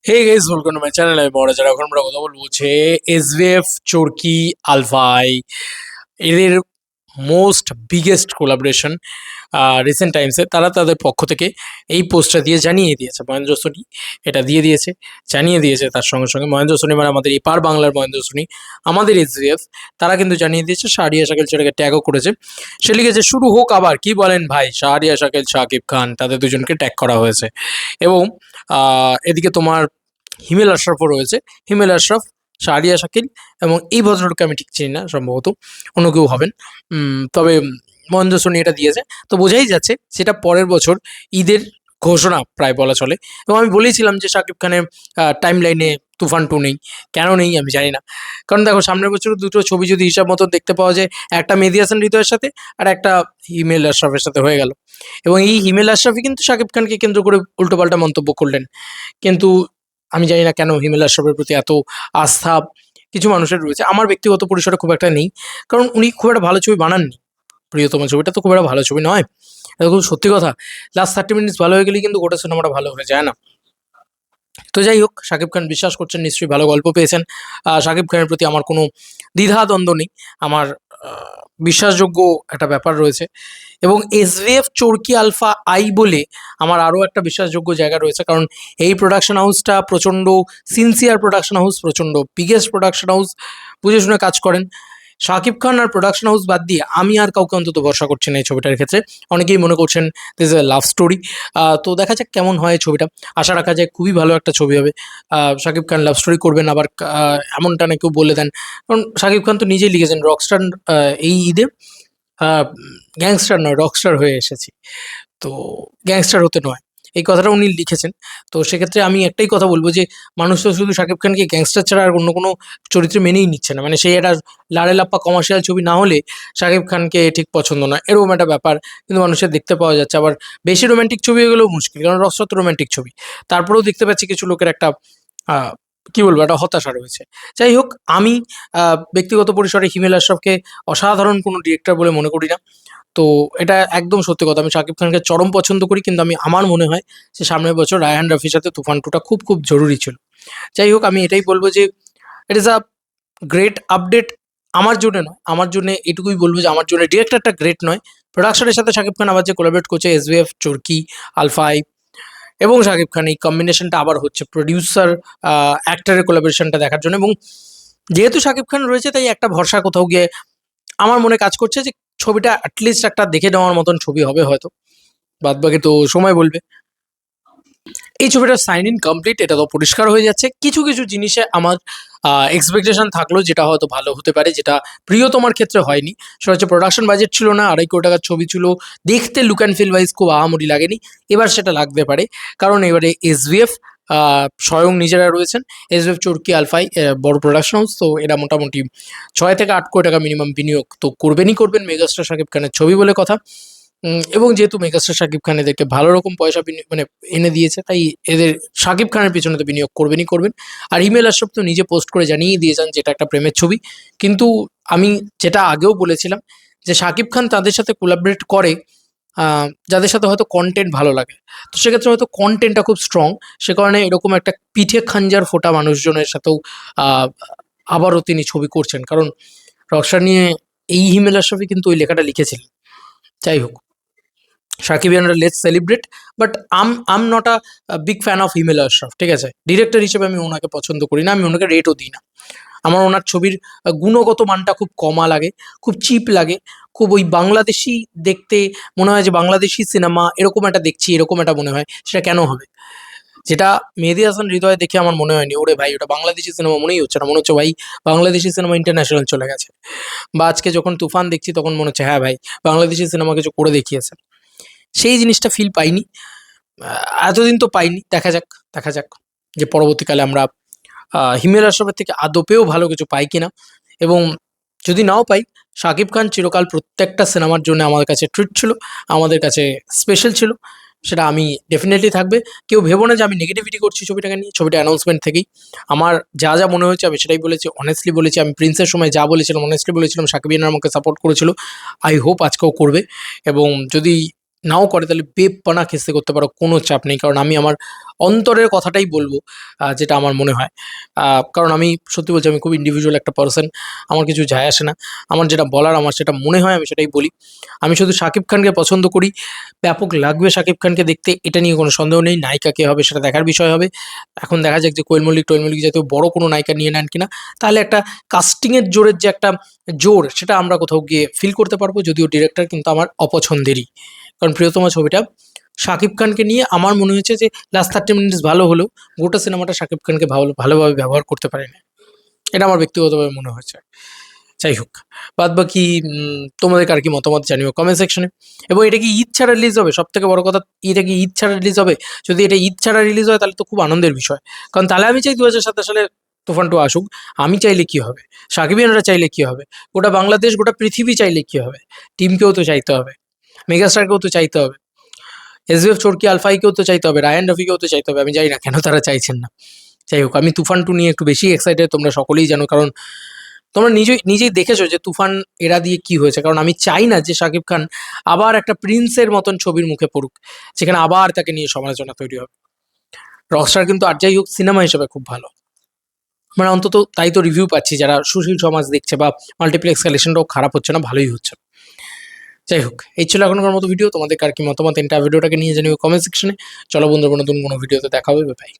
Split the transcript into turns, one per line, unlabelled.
Hey guys, welcome to my channel. আমি বড় যারা এখন আমরা কথা বলবো হচ্ছে এসভিএফ, চরকি, আলফাই এদের মোস্ট বিগেস্ট কোলাবোরেশন রিসেন্ট টাইমসে। তারা তাদের পক্ষ থেকে এই পোস্টটা দিয়ে জানিয়ে দিয়েছে, মহেন্দ্র সোনি এটা দিয়ে দিয়েছে, জানিয়ে দিয়েছে। তার সঙ্গে সঙ্গে মহেন্দ্র সোনি মানে আমাদের এপার বাংলার মহেন্দ্র সোনি, আমাদের এসভিএফ, তারা কিন্তু জানিয়ে দিয়েছে। শাহরিয়া শাকিল সেটাকে ট্যাগও করেছে। সে লিখেছে, শুরু হোক আবার, কি বলেন ভাই? শাহরিয়া শাকিল, শাকিব খান, তাদের দুজনকে ট্যাগ করা হয়েছে। এবং এদিকে তোমার হিমেল আশরাফও রয়েছে। হিমেল আশরাফ, শাহরিয়া শাকিল এবং এই ভদ্রলোককে আমি ঠিক চিনি না, সম্ভবত অন্য কেউ হবেন। তবে মহেন্দ্র সোনি এটা দিয়েছে, তো বোঝাই যাচ্ছে সেটা পরের বছর ঈদের ঘোষণা প্রায় বলা চলে। এবং আমি বলেছিলাম যে শাকিব খানের টাইম লাইনে তুফান 2 নেই। কেন নেই আমি জানি না, কারণ দেখো সামনের বছর দুটো ছবি যদি হিসাব মতো দেখতে পাওয়া যায়, একটা মেহেদী হাসান হৃদয়ের সাথে আর একটা হিমেল আশরাফের সাথে হয়ে গেল। এবং এই হিমেল আশরাফই কিন্তু শাকিব খানকে কেন্দ্র করে উল্টোপাল্টা মন্তব্য করলেন। কিন্তু আমি জানি না কেন হিমেল আশরাফের প্রতি এত আস্থা কিছু মানুষের রয়েছে। আমার ব্যক্তিগত পরিসরে খুব একটা নেই, কারণ উনি খুব একটা ভালো ছবি বানাননি। প্রিয়তম ছবিটা তো খুব একটা ভালো ছবি নয়, এটা খুব সত্যি কথা। লাস্ট 30 মিনিটস ভালো হয়ে গেলেই কিন্তু গোটা সিনেমাটা ভালো হয়ে যায় না। তো যাই হোক, শাকিব খান বিশ্বাস করছেন নিশ্চয়ই ভালো গল্প পেয়েছেন। শাকিব খানের প্রতি আমার কোনো দ্বিধাদ্বন্দ্ব নেই। আমার বিশ্বাসযোগ্য একটা ব্যাপার রয়েছে। এবং এসভিএফ, চরকি, আলফা আই বলে আমার আরও একটা বিশ্বাসযোগ্য জায়গা রয়েছে, কারণ এই প্রোডাকশন হাউসটা প্রচণ্ড সিনসিয়ার প্রোডাকশন হাউস, প্রচণ্ড বিগেস্ট প্রোডাকশন হাউস, বুঝে শুনে কাজ করেন। শাকিব খান আর প্রোডাকশন হাউস বাদ দিয়ে আমি আর কাউকে অন্তত ভরসা করছি না এই ছবিটার ক্ষেত্রে। অনেকেই মনে করছেন দিস এ লাভ স্টোরি। তো দেখা যাক কেমন হয় ছবিটা। আশা রাখা যায় খুবই ভালো একটা ছবি হবে। শাকিব খান লাভ স্টোরি করবেন, আবার এমনটা না কেউ বলে দেন, কারণ শাকিব খান তো নিজেই লিখেছেন রকস্টার। এই ঈদে গ্যাংস্টার নয়, রকস্টার হয়ে এসেছি। তো গ্যাংস্টার হতে নয়, এই কথাটা উনি লিখেছেন। তো সেক্ষেত্রে আমি একটাই কথা বলবো যে মানুষ তো শুধু শাকিব খানকে গ্যাংস্টার ছাড়া আর অন্য কোনো চরিত্রে মেনেই নিচ্ছে না। মানে সেই একটা লাড়ে লাপ্পা কমার্শিয়াল ছবি না হলে শাকিব খানকে ঠিক পছন্দ নয়, এরকম একটা ব্যাপার কিন্তু মানুষের দেখতে পাওয়া যাচ্ছে। আবার বেশি রোম্যান্টিক ছবি হয়ে গেলেও মুশকিল, কারণ রসত রোম্যান্টিক ছবি। তারপরেও দেখতে পাচ্ছি কিছু লোকের একটা আহ, কি বলবো, একটা হতাশা রয়েছে। যাই হোক, আমি ব্যক্তিগত পরিসরে হিমেল আশরাফকে অসাধারণ কোনো ডিরেক্টর বলে মনে করি না। তো এটা একদম সত্যি কথা। আমি শাকিব খানকে চরম পছন্দ করি, কিন্তু আমার মনে হয় যে সামনের বছর রায়হান রাফির সাথে তুফান 2টা খুব খুব জরুরি ছিল। যাই হোক, আমি এটাই বলবো যে it is a great update. আমার জন্য নয়, আমার জন্য এটুকুই বলবো যে আমার জন্য ডিরেক্টরটা গ্রেট নয়, প্রোডাকশনের সাথে শাকিব খান আবার যে কোলাবরেট করছে, এসভিএফ, চরকি, আলফাই এবং শাকিব খান, এই কম্বিনেশনটা আবার হচ্ছে প্রডিউসার অ্যাক্টরের কোলাবরেশনটা দেখার জন্য। এবং যেহেতু শাকিব খান রয়েছে, তাই একটা ভরসা কোথাও গিয়ে আমার মনে কাজ করছে যে ছবিটা অ্যাটলিস্ট একটা দেখে নেওয়ার মতন ছবি হবে হয়তো। বাদবাকি তো সময় বলবে। এই ছবিটার সাইন ইন কমপ্লিট, এটা তো পরিষ্কার হয়ে যাচ্ছে। কিছু কিছু জিনিসে আমার এক্সপেকটেশন থাকলো, যেটা হয়তো ভালো হতে পারে, যেটা প্রিয়তমার ক্ষেত্রে হয়নি। সেটা হচ্ছে প্রোডাকশন বাজেট ছিল না, 2.5 কোটি টাকার ছবি ছিল, দেখতে লুক অ্যান্ড ফিল ওয়াইজ খুব আহামরি লাগেনি। এবার সেটা লাগতে পারে, কারণ এবারে এসভিএফ স্বয়ং নিজেরা রয়েছেন। এসভিএফ, চরকি, আলফাই বড় প্রোডাকশন হাউস, তো এরা মোটামুটি 6 থেকে 8 কোটি টাকা মিনিমাম বিনিয়োগ তো করবেনই করবেন, মেগাস্টার শাকিব খানের ছবি বলে কথা। এবং যেহেতু মেগাস্টার শাকিব খান এদেরকে ভালো রকম পয়সা মানে এনে দিয়েছে, তাই এদের শাকিব খানের পিছনে তো বিনিয়োগ করবেনই করবেন। আর হিমেল আশরাফ তো নিজে পোস্ট করে জানিয়ে দিয়েছেন যেটা একটা প্রেমের ছবি। কিন্তু আমি যেটা আগেও বলেছিলাম, যে শাকিব খান তাদের সাথে কোলাবরেট করে যাদের সাথে হয়তো কন্টেন্ট ভালো লাগে। তো সেক্ষেত্রে হয়তো কন্টেন্টটা খুব স্ট্রং, সে কারণে এরকম একটা পিঠে খাঞ্জার ফোটা মানুষজনের সাথেও আহ, আবারও তিনি ছবি করছেন। কারণ রকস্টার নিয়ে এই হিমেল আশরাফই কিন্তু ওই লেখাটা লিখেছিলেন। যাই হোক, সাকিবিয়ানরা let's celebrate. But am not a big fan of Himel Ashraf, ঠিক আছে? ডিরেক্টর হিসেবে আমি ওনাকে পছন্দ করি না, আমি ওনাকে রেটও দিই না। আমার ওনার ছবির গুণগত মানটা খুব কমা লাগে, খুব চিপ লাগে, খুব ওই বাংলাদেশি দেখতে মনে হয়, যে বাংলাদেশি সিনেমা এরকম একটা দেখছি, এরকম একটা মনে হয়। সেটা কেন হবে? যেটা মেহেদী হাসান হৃদয় দেখে আমার মনে হয়নি ওরে ভাই ওটা বাংলাদেশি সিনেমা মনেই হচ্ছে না, মনে হচ্ছে ভাই বাংলাদেশি সিনেমা ইন্টারন্যাশনাল চলে গেছে। বা আজকে যখন তুফান দেখছি তখন মনে হচ্ছে হ্যাঁ ভাই, বাংলাদেশি সিনেমা কিছু করে দেখিয়েছে। সেই জিনিসটা ফিল পাইনি। এতদিন তো পাইনি। দেখা যাক, দেখা যাক যে পরবর্তীকালে আমরা হিমেল আশরাফের থেকে আদপেও ভালো কিছু পাই কিনা। এবং যদি নাও পাই, শাকিব খান চিরকাল প্রত্যেকটা সিনেমার জন্য আমার কাছে ট্রিট ছিল, আমাদের কাছে স্পেশাল ছিল। সেটা আমি ডেফিনেটলি থাকবে। কেউ ভেবো না যে আমি নেগেটিভিটি করছি ছবিটাকে নিয়ে। ছবিটা অ্যানাউন্সমেন্ট থেকেই আমার যা যা মনে হয়েছে আমি সেটাই বলেছি, অনেস্টলি বলেছি। আমি প্রিন্সের সময় যা বলেছিলাম অনেস্টলি বলেছিলাম, শাকিব খান আমাকে সাপোর্ট করেছিল, আই হোপ আজকেও করবে। এবং যদি নাও করে তাহলে বেপনা কিস্তি করতে পারো, কোনো চাপ নেই। কারণ আমি আমার অন্তরের কথাটাই বলবো, যেটা আমার মনে হয়। কারণ আমি সত্যি বলছি, আমি খুব ইন্ডিভিজুয়াল একটা পার্সন। আমার কিছু যায় আসে না। আমার যেটা বলার, আমার সেটা মনে হয়, আমি সেটাই বলি। আমি শুধু শাকিব খানকে পছন্দ করি। ব্যাপক লাগবে শাকিব খানকে দেখতে, এটা নিয়ে কোনো সন্দেহ নেই। নায়িকা কে হবে সেটা দেখার বিষয় হবে। এখন দেখা যাক যে টোয়েল মল্লিক জাতীয় বড় কোনো নায়িকা নিয়ে নেন কিনা। তাহলে একটা কাস্টিংয়ের জোরের যে একটা জোর, সেটা আমরা কোথাও গিয়ে ফিল করতে পারবো। যদিও ডিরেক্টর কিন্তু আমার অপছন্দেরই। কারণ প্রিয়তমা ছবিটা শাকিব খানকে নিয়ে আমার মনে হয়েছে যে লাস্ট 30 মিনিটস ভালো হলেও গোটা সিনেমাটা শাকিব খানকে ভালোভাবে ব্যবহার করতে পারেনি। এটা আমার ব্যক্তিগতভাবে মনে হয়েছে। যাই হোক, বাদ বাকি তোমাদের আর কি মতামত জানিও কমেন্ট সেকশনে। এবং এটা কি ঈদ ছাড়া রিলিজ হবে? সব থেকে বড় কথা, এটা কি ঈদ ছাড়া রিলিজ হবে? যদি এটা ঈদ ছাড়া রিলিজ হয় তাহলে তো খুব আনন্দের বিষয়। কারণ তাহলে আমি চাই 2027 সালে তুফান 2 আসুক। আমি চাইলে কি হবে, সাকিবিয়ানরা চাইলে কি হবে, গোটা বাংলাদেশ গোটা পৃথিবী চাইলে কি হবে। টিমকেও তো চাইতে হবে, মেগাস্টারকেও তো চাইতে হবে, এসবিএফ চরকি আলফাইকেও তো চাইতে হবে, রায়ান রফিকেও তো চাইতে হবে। আমি জানি না কেন তারা চাইছেন না। যাই হোক, আমি তুফান 2 নিয়ে একটু বেশি এক্সাইটেড, তোমরা সকলেই জানো। কারণ তোমরা নিজেই দেখেছো যে তুফান এরা দিয়ে কি হয়েছে। কারণ আমি চাই না যে শাকিব খান আবার একটা প্রিন্সের মতন ছবির মুখে পড়ুক, যেখানে আবার তাকে নিয়ে সমালোচনা তৈরি হবে। রকস্টার কিন্তু আর যাই হোক সিনেমা হিসেবে খুব ভালো, মানে অন্তত তাই তো রিভিউ পাচ্ছি, যারা সুশীল সমাজ দেখছে বা মাল্টিপ্লেক্স কালেকশনটাও খারাপ হচ্ছে না, ভালোই হচ্ছে। যাই হোক, এই ছিল এখনকার মতো ভিডিও। তোমাদের কার কি মতামত, ভিডিওটাকে নিয়ে জানিও কমেন্ট সেকশনে। চলো বন্ধুরা, নতুন কোনো ভিডিওতে দেখা হবে। বাই।